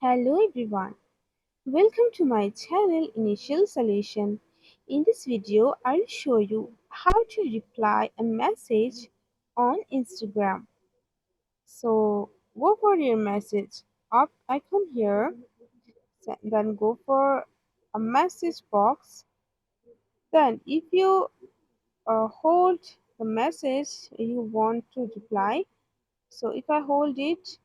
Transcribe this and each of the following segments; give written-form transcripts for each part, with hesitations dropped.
Hello everyone, welcome to my channel Initial Solution. In this video, I'll show you how to reply a message on Instagram. So go for your message up icon here, then go for a message box. Then if you hold the message you want to reply, so if I hold it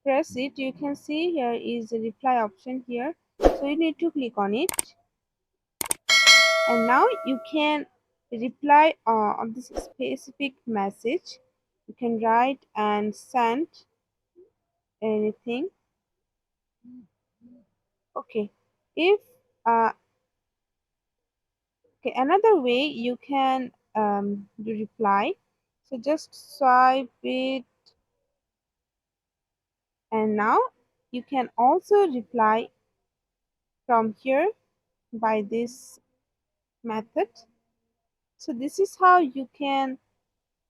press it, you can see here is a reply option here, so you need to click on it, and now you can reply on this specific message. You can write and send anything. Okay, if uh, okay, another way you can do reply, so just swipe it, and now you can also reply from here by this method. So this is how you can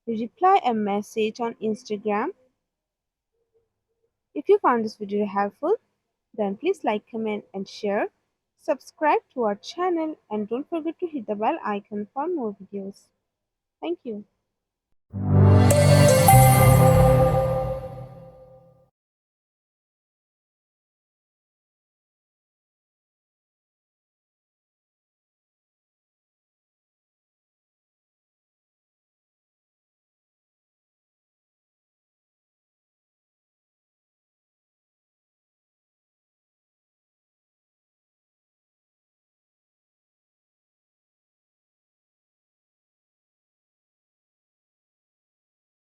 reply a message on Instagram. If you found this video helpful, then please like, comment and share. Subscribe to our channel and don't forget to hit the bell icon for more videos. Thank you.